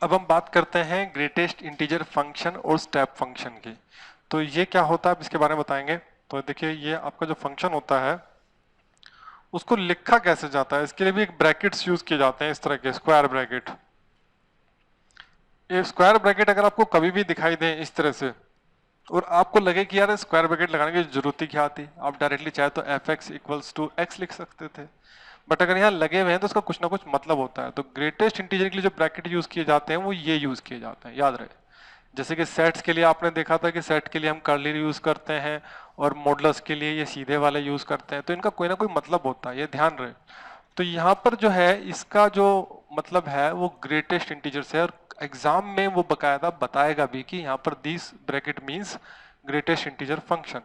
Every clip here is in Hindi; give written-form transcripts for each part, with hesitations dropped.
अब हम बात करते हैं ग्रेटेस्ट इंटीजर फंक्शन और स्टेप फंक्शन की। तो ये क्या होता है अब इसके बारे में बताएंगे। तो देखिए ये आपका जो फंक्शन होता है उसको लिखा कैसे जाता है, इसके लिए भी एक ब्रैकेट्स यूज किए जाते हैं, इस तरह के स्क्वायर ब्रैकेट। ये स्क्वायर ब्रैकेट अगर आपको कभी भी दिखाई दे इस तरह से और आपको लगे कि यार स्क्वायर ब्रैकेट लगाने की जरूरत ही क्या थी, आप डायरेक्टली चाहे तो F X equals to X लिख सकते थे, बट अगर यहाँ लगे हुए हैं तो उसका कुछ ना कुछ मतलब होता है। तो ग्रेटेस्ट इंटीजर के लिए जो ब्रैकेट यूज किए जाते हैं वो ये यूज किए जाते हैं, याद रहे। जैसे कि सेट्स के लिए आपने देखा था कि सेट के लिए हम कर्ली यूज करते हैं और मॉडुलस के लिए ये सीधे वाले यूज करते हैं, तो इनका कोई ना कोई मतलब होता है, ये ध्यान रहे। तो यहाँ पर जो है इसका जो मतलब है वो ग्रेटेस्ट इंटीजर से, और एग्जाम में वो बकायदा बताएगा भी कि यहाँ पर this bracket means greatest integer function.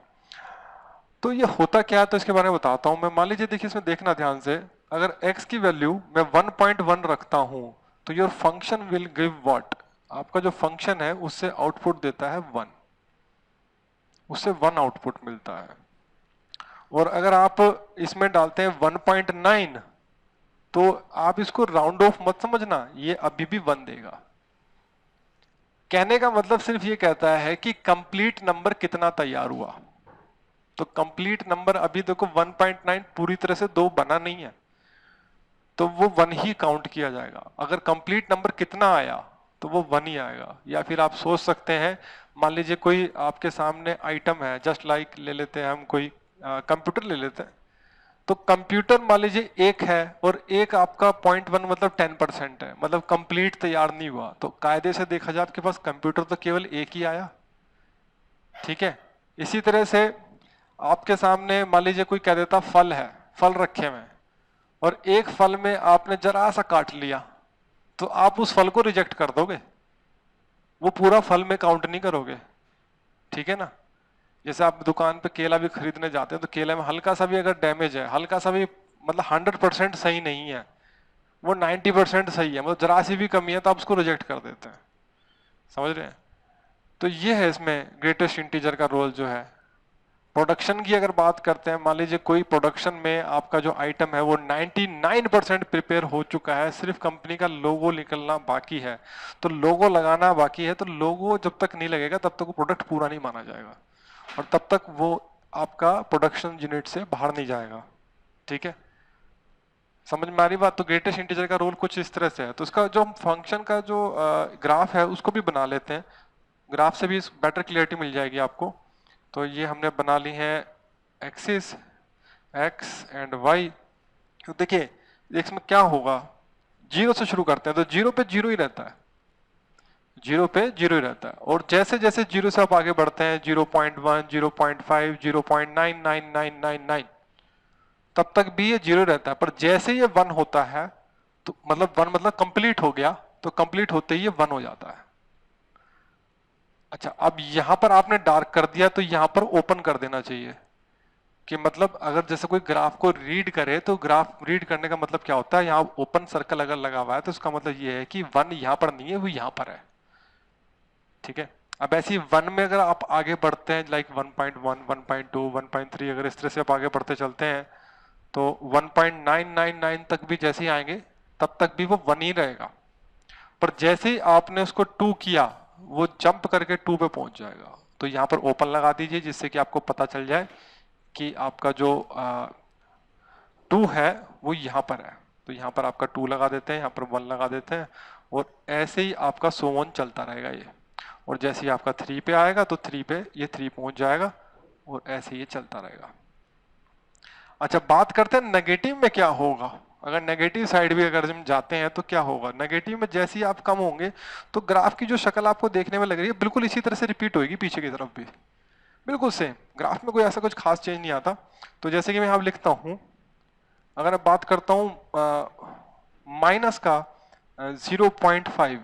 तो ये होता क्या है तो इसके बारे में बताता हूं मैं। मान लीजिए देखिए इसमें देखना ध्यान से, अगर x की वैल्यू मैं 1.1 रखता हूं तो your function will give what, आपका जो फंक्शन है उससे आउटपुट देता है 1, उससे 1 आउटपुट मिलता है। और अगर आप इसमें डालते हैं 1.9 तो आप इसको राउंड ऑफ मत समझना, ये अभी भी 1 देगा। कहने का मतलब सिर्फ ये कहता है कि कंप्लीट नंबर कितना तैयार हुआ। तो कंप्लीट नंबर अभी देखो 1.9 पूरी तरह से 2 बना नहीं है, तो वो 1 ही काउंट किया जाएगा। अगर कंप्लीट नंबर कितना आया तो वो 1 ही आएगा। या फिर आप सोच सकते हैं, मान लीजिए कोई आपके सामने आइटम है, जस्ट लाइक ले लेते हैं हम कोई कंप्यूटर ले लेते हैं। तो कंप्यूटर मान लीजिए एक है और एक आपका 0.1 मतलब 10% है, मतलब कंप्लीट तैयार नहीं हुआ। तो कायदे से देखा जाए आपके पास कंप्यूटर तो केवल एक ही आया, ठीक है। इसी तरह से आपके सामने मान लीजिए कोई कह देता फल है, फल रखे हुए हैं और एक फल में आपने जरा सा काट लिया, तो आप उस फल को रिजेक्ट कर दोगे, वो पूरा फल में काउंट नहीं करोगे, ठीक है ना। जैसे आप दुकान पे केला भी खरीदने जाते हैं तो केले में हल्का सा भी अगर डैमेज है, हल्का सा भी मतलब 100% सही नहीं है, वो 90% सही है, मतलब जरा सी भी कमी है तो आप उसको रिजेक्ट कर देते हैं, समझ रहे हैं। तो ये है इसमें ग्रेटेस्ट इंटीजर का रोल जो है। प्रोडक्शन की अगर बात करते हैं, मान लीजिए कोई प्रोडक्शन में आपका जो आइटम है वो 99% प्रिपेयर हो चुका है, सिर्फ कंपनी का लोगो निकलना बाकी है। तो लोगो लगाना बाकी है, तो लोगो जब तक नहीं लगेगा तब तक वो प्रोडक्ट पूरा नहीं माना जाएगा और तब तक वो आपका प्रोडक्शन यूनिट से बाहर नहीं जाएगा, ठीक है। समझ में आ रही बात। तो ग्रेटेस्ट इंटीजर का रोल कुछ इस तरह से है। तो इसका जो फंक्शन का जो ग्राफ है उसको भी बना लेते हैं, ग्राफ से भी बेटर क्लियरिटी मिल जाएगी आपको। तो ये हमने बना ली है एक्सिस एक्स एंड वाई। तो देखिए इसमें क्या होगा, जीरो से शुरू करते हैं तो जीरो पे जीरो ही रहता है, जीरो पे जीरो ही रहता है। और जैसे जैसे जीरो से आप आगे बढ़ते हैं 0.1 0.5 0.99999 तब तक भी ये जीरो रहता है। पर जैसे ये 1 होता है तो मतलब 1 मतलब कंप्लीट हो गया, तो कंप्लीट होते ही ये 1 हो जाता है। अच्छा अब यहां पर आपने डार्क कर दिया तो यहां पर ओपन कर देना चाहिए, कि मतलब अगर जैसे कोई ग्राफ को रीड करे तो ग्राफ रीड करने का मतलब क्या होता है, यहाँ ओपन सर्कल अगर लगा हुआ है तो उसका मतलब ये है कि 1 यहाँ पर नहीं है, वो यहाँ पर है, ठीक है। अब ऐसी 1 में अगर आप आगे बढ़ते हैं लाइक 1.1 1.2 1.3 अगर इस तरह से आप आगे बढ़ते चलते हैं तो 1.999 तक भी जैसे ही आएंगे तब तक भी वो 1 ही रहेगा। पर जैसे ही आपने उसको 2 किया वो जंप करके 2 पे पहुंच जाएगा। तो यहाँ पर ओपन लगा दीजिए जिससे कि आपको पता चल जाए कि आपका जो 2 है वो यहाँ पर है। तो यहाँ पर आपका 2 लगा देते हैं, यहाँ पर 1 लगा देते हैं और ऐसे ही आपका सो ऑन चलता रहेगा ये। और जैसे ही आपका 3 पे आएगा तो 3 पे ये 3 पहुंच जाएगा और ऐसे ही चलता रहेगा। अच्छा बात करते हैं नेगेटिव में क्या होगा। अगर नेगेटिव साइड भी अगर हम जाते हैं तो क्या होगा, नेगेटिव में जैसे ही आप कम होंगे तो ग्राफ की जो शक्ल आपको देखने में लग रही है बिल्कुल इसी तरह से रिपीट होगी पीछे की तरफ भी, बिल्कुल सेम। ग्राफ में कोई ऐसा कुछ खास चेंज नहीं आता। तो जैसे कि मैं यहाँ लिखता हूँ, अगर मैं बात करता हूँ माइनस का 0.5,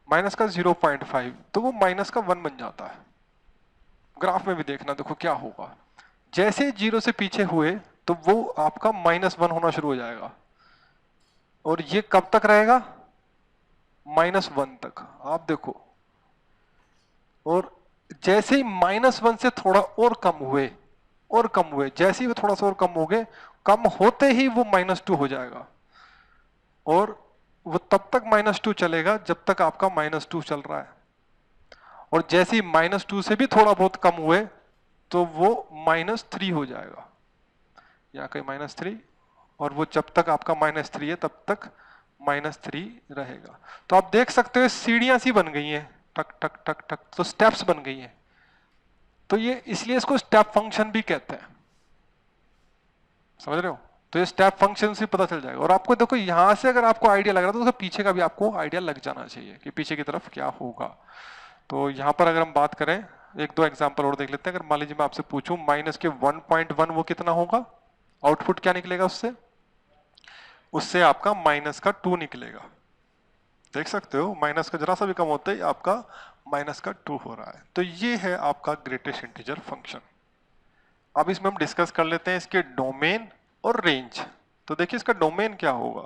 माइनस का 0.5 तो वो माइनस का 1 बन जाता है। ग्राफ में भी देखना, देखो क्या होगा, जैसे जीरो से पीछे हुए तो वो आपका -1 होना शुरू हो जाएगा और ये कब तक रहेगा, -1 तक, आप देखो। और जैसे ही -1 से थोड़ा और कम हुए और कम हुए, जैसे ही वो थोड़ा सा और कम हो गए, कम होते ही वो -2 हो जाएगा और वो तब तक -2 चलेगा जब तक आपका -2 चल रहा है, और जैसे ही -2 से भी थोड़ा बहुत कम हुए तो वो -3 हो जाएगा, यहाँ कहीं -3, और वो जब तक आपका -3 है तब तक -3 रहेगा। तो आप देख सकते हो सीढ़ियां सी बन गई हैं, टक टक टक टक, तो स्टेप्स बन गई हैं। तो ये इसलिए इसको स्टेप फंक्शन भी कहते हैं, समझ रहे हो? तो ये स्टेप फंक्शन से पता चल जाएगा। और आपको देखो यहां से अगर आपको आइडिया लग रहा है तो उसके पीछे का भी आपको आइडिया लग जाना चाहिए कि पीछे की तरफ क्या होगा। तो यहाँ पर अगर हम बात करें, एक दो एग्जांपल और देख लेते हैं। अगर मान लीजिए मैं आपसे पूछूं माइनस के 1.1 वो कितना होगा, आउटपुट क्या निकलेगा उससे? उससे आपका -2 निकलेगा। देख सकते हो माइनस का जरा सा भी कम होता है आपका -2 हो रहा है। तो ये है आपका ग्रेटेस्ट इंटीजर फंक्शन। अब इसमें हम डिस्कस कर लेते हैं इसके डोमेन और रेंज। तो देखिए इसका डोमेन क्या होगा।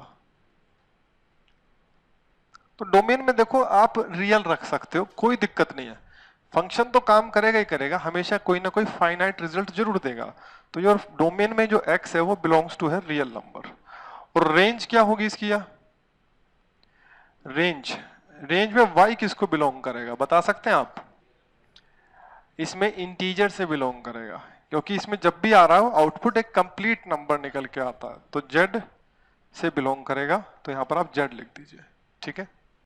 तो डोमेन में देखो आप रियल रख सकते हो, कोई दिक्कत नहीं है। फंक्शन तो काम करेगा ही करेगा, हमेशा कोई ना कोई फाइनाइट रिजल्ट जरूर देगा। तो योर डोमेन में जो x है वो बिलोंग्स टू है रियल नंबर। और रेंज क्या होगी इसकी? रेंज में y किसको बिलोंग करेगा बता सकते हैं आप? इसमें इंटीजर से बिलोंग करेगा, क्योंकि इसमें जब भी आ रहा हो आउटपुट एक कंप्लीट नंबर निकल के आता है। तो z से बिलोंग करेगा, तो यहां पर आप z लिख दीजिए, ठीक है।